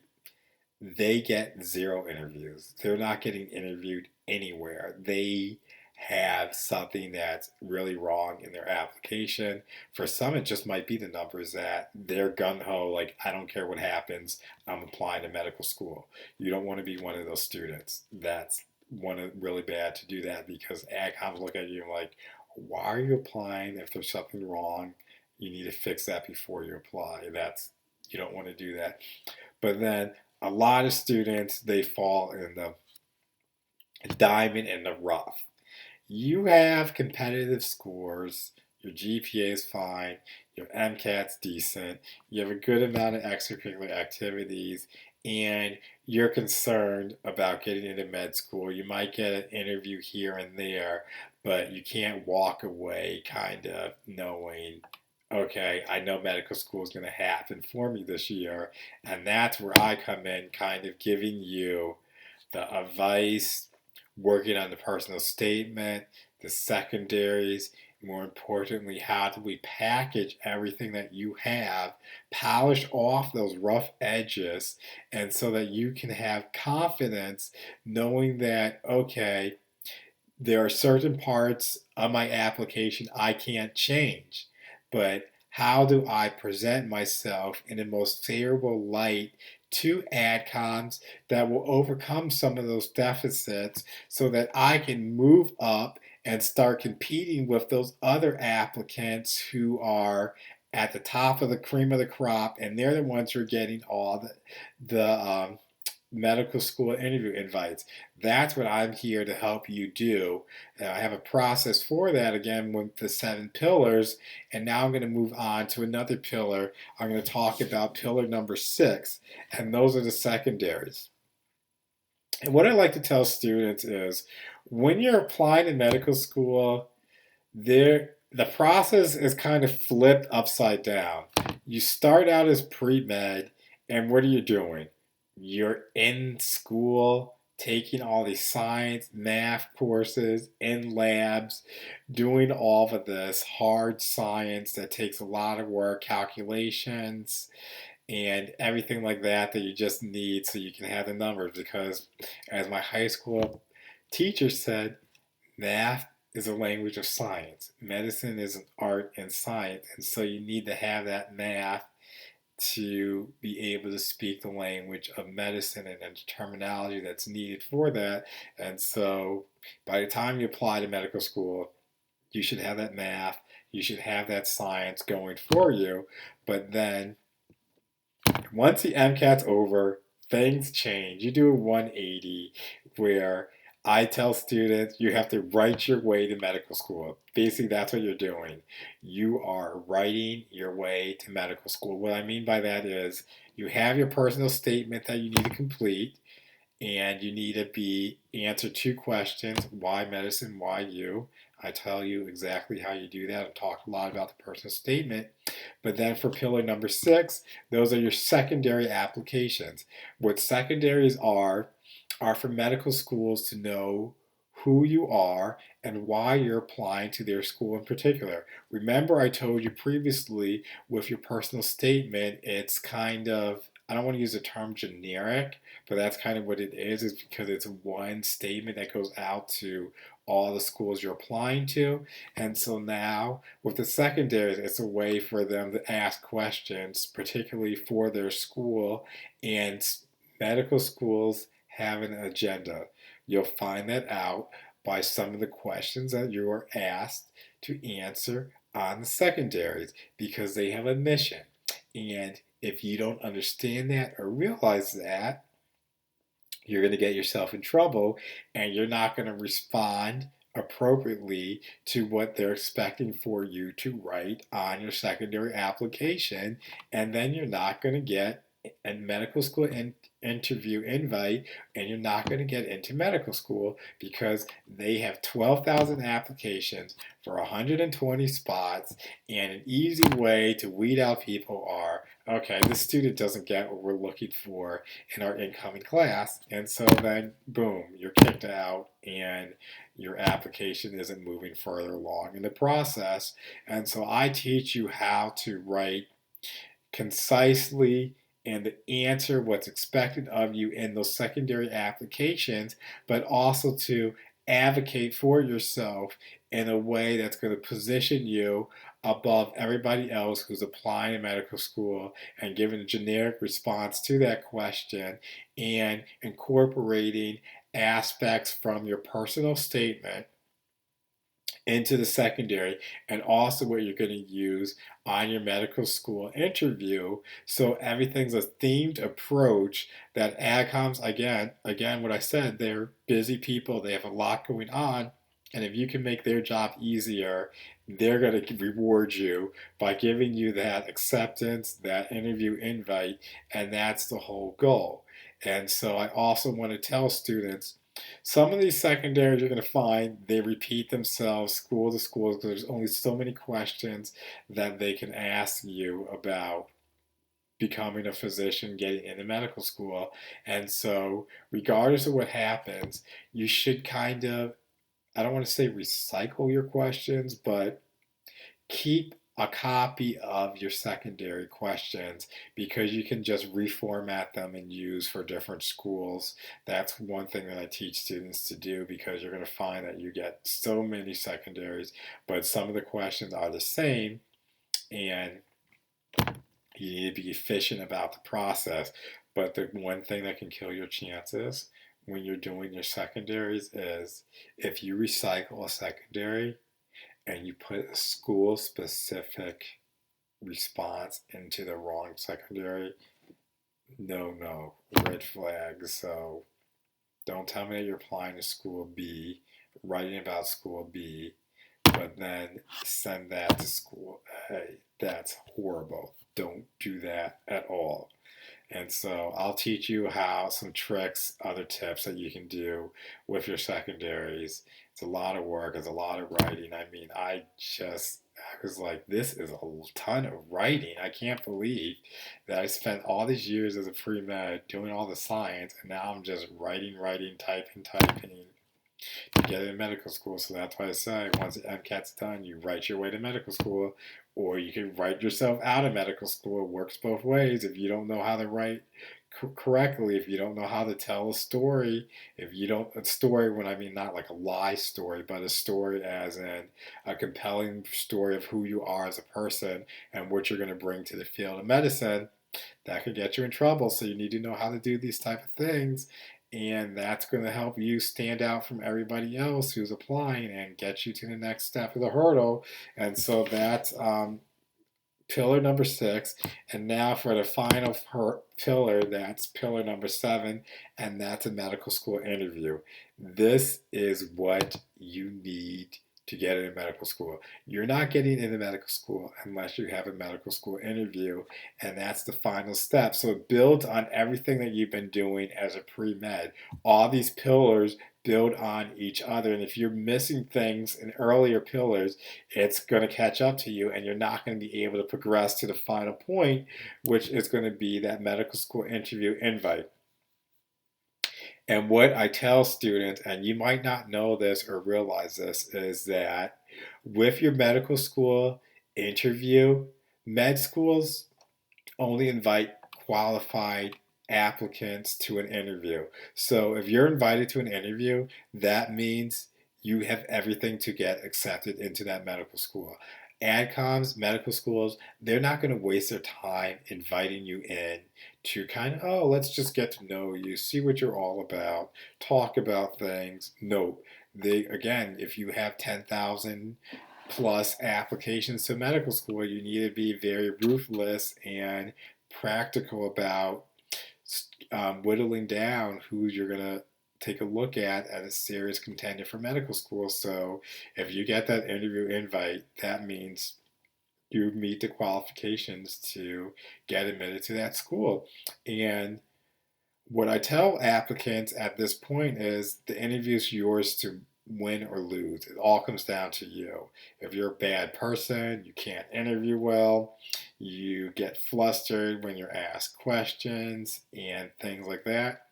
They get 0 interviews. They're not getting interviewed anywhere. They have something that's really wrong in their application. For some, it just might be the numbers that they're gun ho, like, I don't care what happens, I'm applying to medical school. You don't want to be one of those students. That's really bad to do that, because AdComs look at you like, why are you applying? If there's something wrong, you need to fix that before you apply. You don't want to do that. But then a lot of students, they fall in the diamond in the rough. You have competitive scores, your GPA is fine, your MCAT's decent, you have a good amount of extracurricular activities, and you're concerned about getting into med school. You might get an interview here and there, but you can't walk away kind of knowing, okay, I know medical school is going to happen for me this year. And that's where I come in, kind of giving you the advice, working on the personal statement, the secondaries, more importantly, how do we package everything that you have, polish off those rough edges, and so that you can have confidence knowing that, okay, there are certain parts of my application I can't change, but how do I present myself in the most favorable light to adcoms that will overcome some of those deficits so that I can move up and start competing with those other applicants who are at the top of the cream of the crop, and they're the ones who are getting all the medical school interview invites. That's what I'm here to help you do. I have a process for that again with the 7 pillars. And now I'm going to move on to another pillar. I'm going to talk about pillar number 6, and those are the secondaries. And what I like to tell students is when you're applying to medical school, the process is kind of flipped upside down. You start out as pre-med, and what are you doing? You're in school taking all these science, math courses, in labs, doing all of this hard science that takes a lot of work, calculations, and everything like that that you just need so you can have the numbers. Because, as my high school teacher said, math is a language of science. Medicine is an art and science, and so you need to have that math to be able to speak the language of medicine and the terminology that's needed for that. And so by the time you apply to medical school, you should have that math, you should have that science going for you. But then once the MCAT's over, things change. You do a 180 where I tell students you have to write your way to medical school. Basically, that's what you're doing. You are writing your way to medical school. What I mean by that is you have your personal statement that you need to complete, and you need to be answer 2 questions: why medicine, why you. I tell you exactly how you do that. I talk a lot about the personal statement. But then for pillar number 6, those are your secondary applications. What secondaries are for medical schools to know who you are and why you're applying to their school in particular. Remember, I told you previously with your personal statement, it's kind of, I don't want to use the term generic, but that's kind of what it is because it's one statement that goes out to all the schools you're applying to. And so now with the secondaries, it's a way for them to ask questions, particularly for their school. And medical schools have an agenda. You'll find that out by some of the questions that you are asked to answer on the secondaries because they have a mission. And if you don't understand that or realize that, you're going to get yourself in trouble and you're not going to respond appropriately to what they're expecting for you to write on your secondary application. And then you're not going to get a medical school interview invite, and you're not going to get into medical school because they have 12,000 applications for 120 spots. And an easy way to weed out people are, okay, this student doesn't get what we're looking for in our incoming class. And so then, boom, you're kicked out and your application isn't moving further along in the process. And so I teach you how to write concisely and to answer what's expected of you in those secondary applications, but also to advocate for yourself in a way that's going to position you above everybody else who's applying to medical school and giving a generic response to that question and incorporating aspects from your personal statement into the secondary, and also what you're going to use on your medical school interview. So everything's a themed approach that AdComs, again, what I said, they're busy people, they have a lot going on. And if you can make their job easier, they're going to reward you by giving you that acceptance, that interview invite, and that's the whole goal. And so I also want to tell students some of these secondaries you're going to find they repeat themselves school to school because there's only so many questions that they can ask you about becoming a physician, getting into medical school. And so, regardless of what happens, you should kind of, I don't want to say recycle your questions, but keep a copy of your secondary questions because you can just reformat them and use for different schools. That's one thing that I teach students to do because you're going to find that you get so many secondaries, but some of the questions are the same, and you need to be efficient about the process. But the one thing that can kill your chances when you're doing your secondaries is if you recycle a secondary and you put a school specific response into the wrong secondary, no, red flag. So don't tell me that you're applying to school B, writing about school B, but then send that to school A. That's horrible. Don't do that at all. And so I'll teach you how some tricks, other tips that you can do with your secondaries. It's a lot of work, it's a lot of writing. I mean, I was like, this is a ton of writing. I can't believe that I spent all these years as a pre-med doing all the science, and now I'm just writing, typing to get into medical school. So that's why I say once the MCAT's done, you write your way to medical school, or you can write yourself out of medical school. It works both ways. If you don't know how to write correctly, if you don't know how to tell a story, if you don't, a story when I mean not like a lie story, but a story as in a compelling story of who you are as a person and what you're going to bring to the field of medicine, that could get you in trouble. So you need to know how to do these type of things, and that's going to help you stand out from everybody else who's applying and get you to the next step of the hurdle. And so that's pillar number 6. And now for the final pillar, that's pillar number 7, and that's a medical school interview. This is what you need to get into medical school. You're not getting into medical school unless you have a medical school interview, and that's the final step. So it builds on everything that you've been doing as a pre-med. All these pillars build on each other, and if you're missing things in earlier pillars, it's going to catch up to you, and you're not going to be able to progress to the final point, which is going to be that medical school interview invite. And what I tell students, and you might not know this or realize this, is that with your medical school interview, med schools only invite qualified applicants to an interview. So if you're invited to an interview, that means you have everything to get accepted into that medical school. AdComs, medical schools, they're not going to waste their time inviting you in to kind of, oh, let's just get to know you, see what you're all about, talk about things. No, they, again, if you have 10,000 plus applications to medical school, you need to be very ruthless and practical about whittling down who you're going to take a look at as a serious contender for medical school. So if you get that interview invite, that means you meet the qualifications to get admitted to that school. And what I tell applicants at this point is the interview is yours to win or lose. It all comes down to you. If you're a bad person, you can't interview well, you get flustered when you're asked questions and things like that,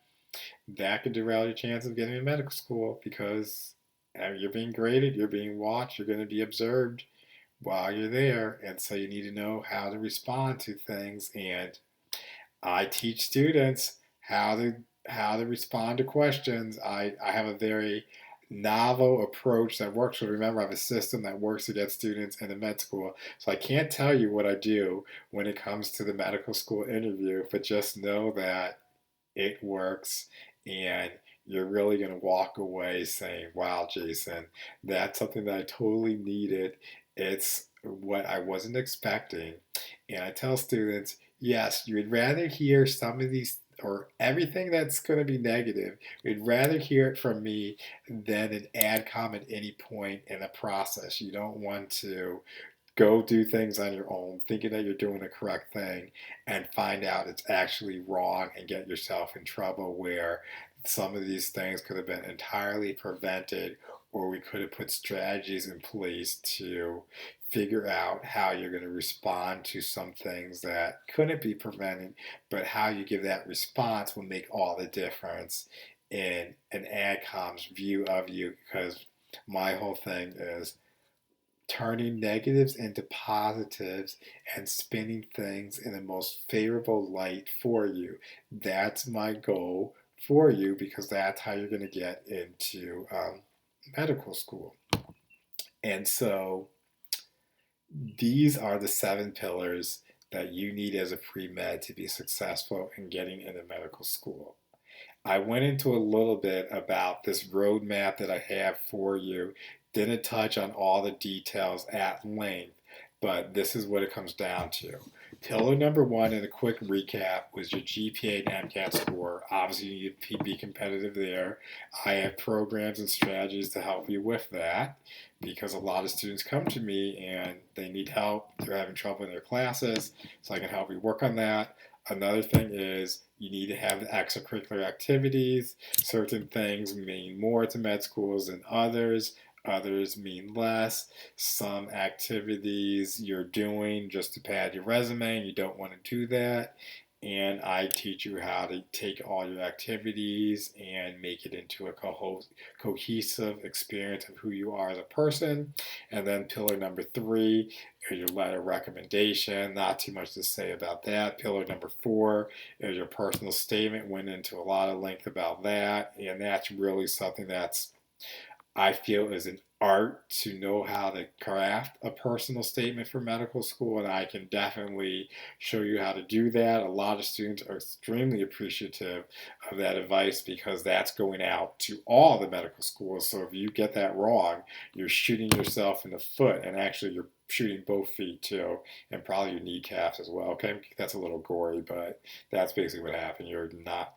that could derail your chance of getting to medical school because you're being graded, you're being watched, you're going to be observed while you're there. And so you need to know how to respond to things. And I teach students how to respond to questions. I have a very novel approach that works. So remember, I have a system that works to get students into med school. So I can't tell you what I do when it comes to the medical school interview, but just know that it works, and you're really going to walk away saying, wow, Jason, that's something that I totally needed. It's what I wasn't expecting. And I tell students, yes, you would rather hear some of these or everything that's going to be negative, we'd rather hear it from me than an AdCom at any point in the process. You don't want to go do things on your own, thinking that you're doing the correct thing, and find out it's actually wrong and get yourself in trouble where some of these things could have been entirely prevented, or we could have put strategies in place to figure out how you're going to respond to some things that couldn't be prevented, but how you give that response will make all the difference in an AdCom's view of you. Because my whole thing is turning negatives into positives and spinning things in the most favorable light for you. That's my goal for you, because that's how you're going to get into medical school. And so these are the 7 pillars that you need as a pre-med to be successful in getting into medical school. I went into a little bit about this roadmap that I have for you. Didn't touch on all the details at length, but this is what it comes down to. Pillar number one, in a quick recap, was your GPA and MCAT score. Obviously, you need to be competitive there. I have programs and strategies to help you with that, because a lot of students come to me and they need help. They're having trouble in their classes, so I can help you work on that. Another thing is you need to have the extracurricular activities. Certain things mean more to med schools than others. Others mean less. Some activities you're doing just to pad your resume and you don't want to do that. And I teach you how to take all your activities and make it into a cohesive experience of who you are as a person. And then pillar number 3 is your letter of recommendation. Not too much to say about that. Pillar number 4 is your personal statement. Went into a lot of length about that. And that's really something that's, I feel, is an art to know how to craft a personal statement for medical school, and I can definitely show you how to do that. A lot of students are extremely appreciative of that advice, because that's going out to all the medical schools. So if you get that wrong, you're shooting yourself in the foot, and actually you're shooting both feet too, and probably your kneecaps as well. Okay, that's a little gory, but that's basically what happened. You're not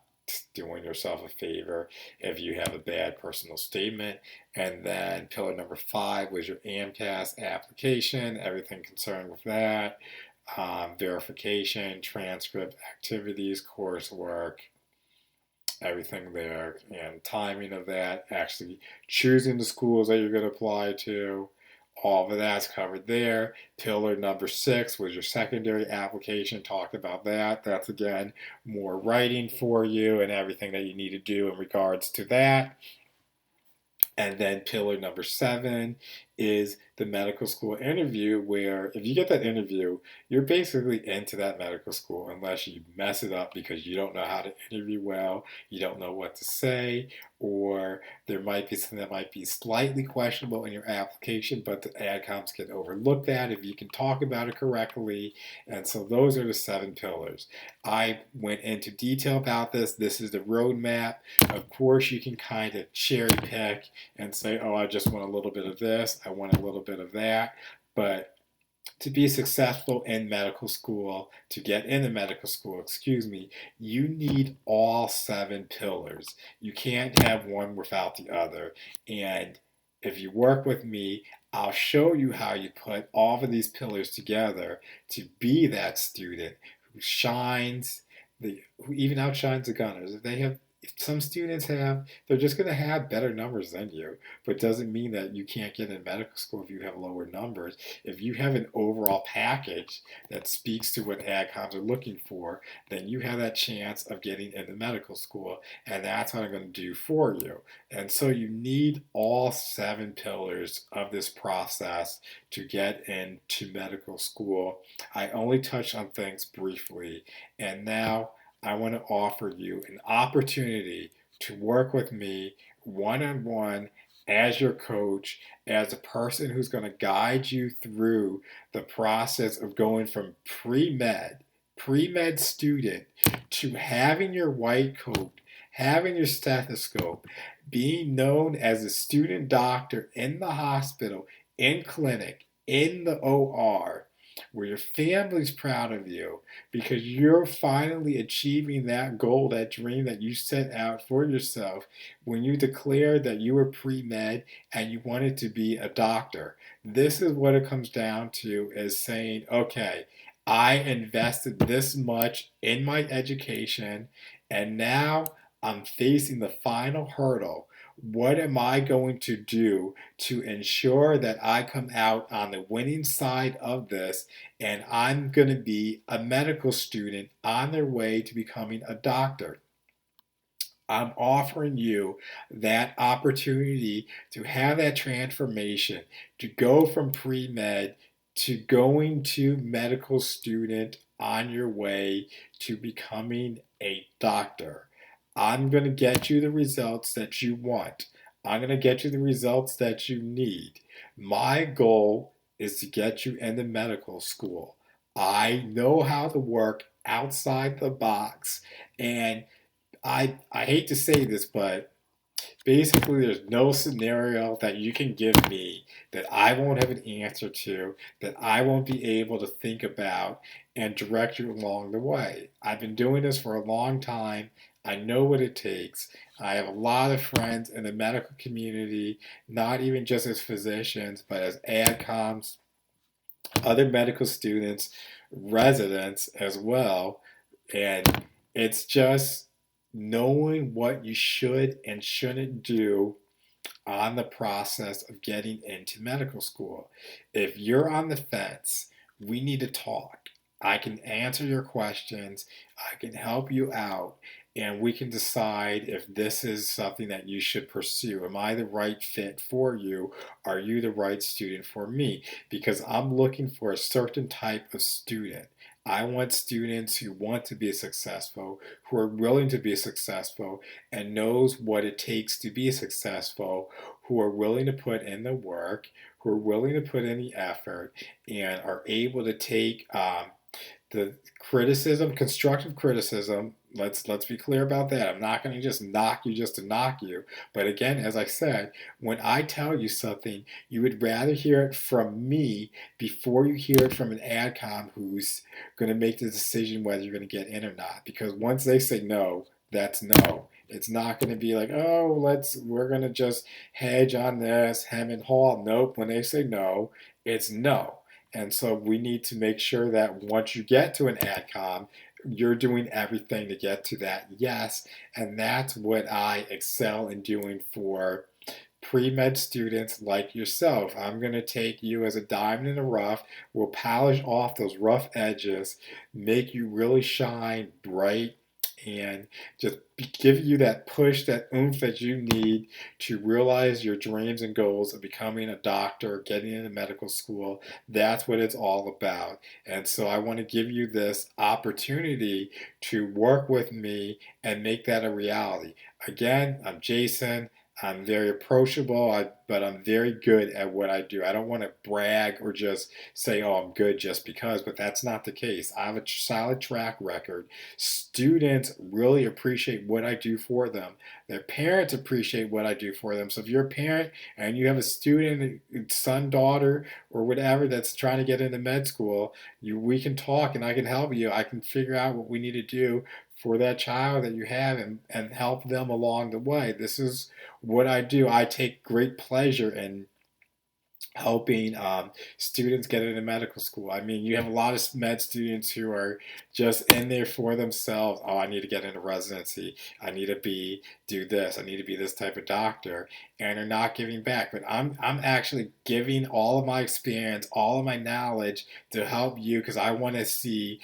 doing yourself a favor if you have a bad personal statement. And then pillar number 5 was your AMCAS application, everything concerned with that, verification, transcript, activities, coursework, everything there, and timing of that, actually choosing the schools that you're going to apply to. All of that's covered there. Pillar number 6 was your secondary application. Talked about that. That's, again, more writing for you and everything that you need to do in regards to that. And then pillar number 7 is the medical school interview, where if you get that interview, you're basically into that medical school unless you mess it up because you don't know how to interview well, you don't know what to say, or there might be something that might be slightly questionable in your application, but the AdComs can overlook that if you can talk about it correctly. And so those are the 7 pillars. I went into detail about this. This is the roadmap. Of course, you can kind of cherry pick and say, oh, I just want a little bit of this, I want a little bit of that. But to be successful in medical school, to get into medical school, excuse me, you need all 7 pillars. You can't have one without the other. And if you work with me, I'll show you how you put all of these pillars together to be that student who shines, who even outshines the gunners. If some students have, they're just going to have better numbers than you, but it doesn't mean that you can't get in medical school if you have lower numbers. If you have an overall package that speaks to what AdComs are looking for, then you have that chance of getting into medical school, and that's what I'm going to do for you. And so you need all 7 pillars of this process to get into medical school. I only touched on things briefly, and now I want to offer you an opportunity to work with me one-on-one as your coach, as a person who's going to guide you through the process of going from pre-med student, to having your white coat, having your stethoscope, being known as a student doctor in the hospital, in clinic, in the OR, where your family's proud of you because you're finally achieving that goal, that dream that you set out for yourself when you declared that you were pre-med and you wanted to be a doctor. This is what it comes down to, is saying, okay, I invested this much in my education and now I'm facing the final hurdle. What am I going to do to ensure that I come out on the winning side of this, and I'm going to be a medical student on their way to becoming a doctor? I'm offering you that opportunity to have that transformation, to go from pre med to going to medical student on your way to becoming a doctor. I'm going to get you the results that you want. I'm going to get you the results that you need. My goal is to get you into medical school. I know how to work outside the box, and I hate to say this, but basically there's no scenario that you can give me that I won't have an answer to, that I won't be able to think about and direct you along the way. I've been doing this for a long time. I know what it takes. I have a lot of friends in the medical community, not even just as physicians, but as adcoms, other medical students, residents as well. And it's just knowing what you should and shouldn't do on the process of getting into medical school. If you're on the fence, we need to talk. I can answer your questions, I can help you out, and we can decide if this is something that you should pursue. Am I the right fit for you? Are you the right student for me? Because I'm looking for a certain type of student. I want students who want to be successful, who are willing to be successful, and knows what it takes to be successful, who are willing to put in the work, who are willing to put in the effort, and are able to take the criticism, constructive criticism. Let's be clear about that. I'm not going to just knock you just to knock you. But again, as I said, when I tell you something, you would rather hear it from me before you hear it from an adcom who's going to make the decision whether you're going to get in or not. Because once they say no, that's no. It's not going to be like, oh, we're going to just hedge on this, hem and haw. Nope. When they say no, it's no. And so we need to make sure that once you get to an AdCom, you're doing everything to get to that yes. And that's what I excel in doing for pre-med students like yourself. I'm going to take you as a diamond in the rough. We'll polish off those rough edges, make you really shine bright, and just give you that push, that oomph that you need to realize your dreams and goals of becoming a doctor, getting into medical school. That's what it's all about. And so I want to give you this opportunity to work with me and make that a reality. Again, I'm Jason. I'm very approachable, but I'm very good at what I do. I don't want to brag or just say, oh, I'm good just because, but that's not the case. I have a solid track record. Students really appreciate what I do for them. Their parents appreciate what I do for them. So if you're a parent and you have a student, son, daughter, or whatever that's trying to get into med school, we can talk and I can help you. I can figure out what we need to do for that child that you have, and help them along the way. This is what I do. I take great pleasure in helping students get into medical school. I mean, you have a lot of med students who are just in there for themselves. Oh, I need to get into residency. I need to do this. I need to be this type of doctor, and they're not giving back. But I'm actually giving all of my experience, all of my knowledge to help you, because I want to see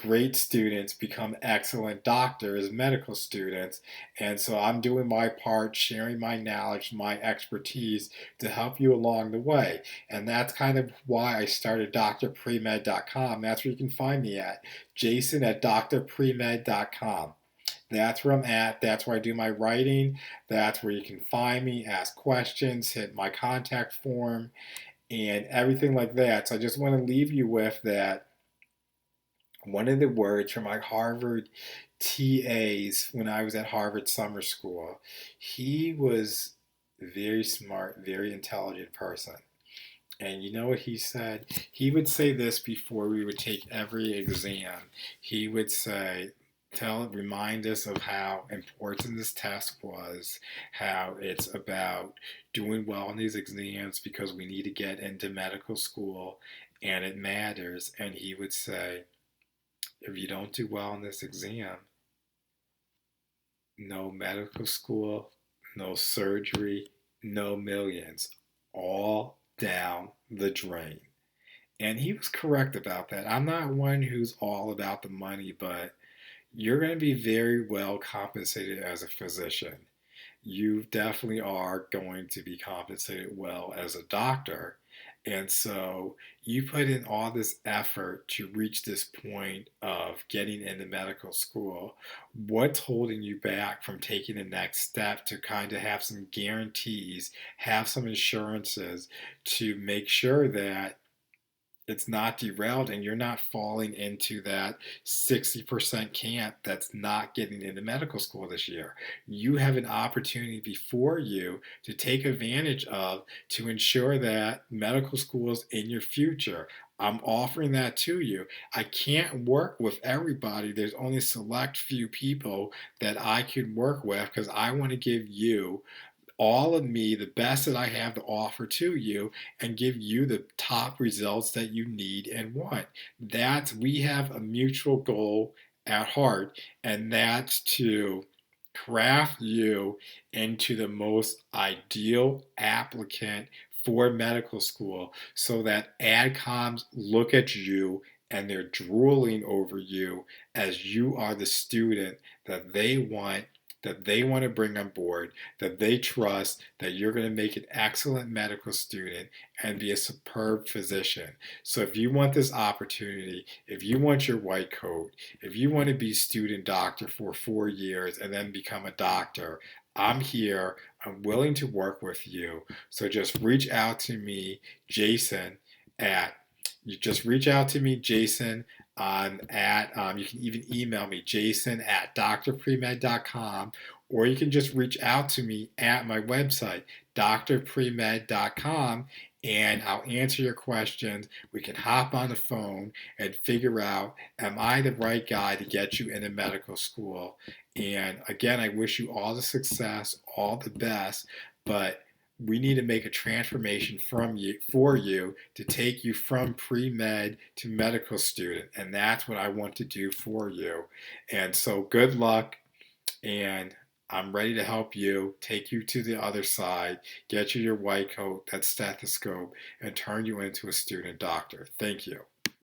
great students become excellent doctors, medical students. And so I'm doing my part, sharing my knowledge, my expertise to help you along the way. And that's kind of why I started drpremed.com. That's where you can find me at. Jason at drpremed.com. That's where I'm at. That's where I do my writing. That's where you can find me, ask questions, hit my contact form, and everything like that. So I just want to leave you with that. One of the words from my Harvard TAs when I was at Harvard summer school, he was a very smart, very intelligent person. And you know what he said? He would say this before we would take every exam. He would say, remind us of how important this test was, how it's about doing well in these exams because we need to get into medical school and it matters. And he would say, if you don't do well in this exam, no medical school, no surgery, no millions, all down the drain. And he was correct about that. I'm not one who's all about the money, but you're going to be very well compensated as a physician. You definitely are going to be compensated well as a doctor. And so you put in all this effort to reach this point of getting into medical school. What's holding you back from taking the next step to kind of have some guarantees, have some insurances to make sure that it's not derailed and you're not falling into that 60% camp that's not getting into medical school this year? You have an opportunity before you to take advantage of to ensure that medical school is in your future. I'm offering that to you. I can't work with everybody. There's only select few people that I can work with because I want to give you all of me, the best that I have to offer to you, and give you the top results that you need and want. We have a mutual goal at heart, and that's to craft you into the most ideal applicant for medical school so that adcoms look at you and they're drooling over you as you are the student that they want to bring on board, that they trust that you're going to make an excellent medical student and be a superb physician. So if you want this opportunity, if you want your white coat, if you want to be student doctor for 4 years and then become a doctor, I'm here. I'm willing to work with you. So just reach out to me, Jason, at you just reach out to me, Jason, on at you can even email me, Jason at drpremed.com, or you can just reach out to me at my website, drpremed.com, and I'll answer your questions. We can hop on the phone and figure out, am I the right guy to get you into medical school? And again, I wish you all the success, all the best, but we need to make a transformation for you to take you from pre-med to medical student, and that's what I want to do for you. And so good luck, and I'm ready to help you, take you to the other side, get you your white coat, that stethoscope, and turn you into a student doctor. Thank you.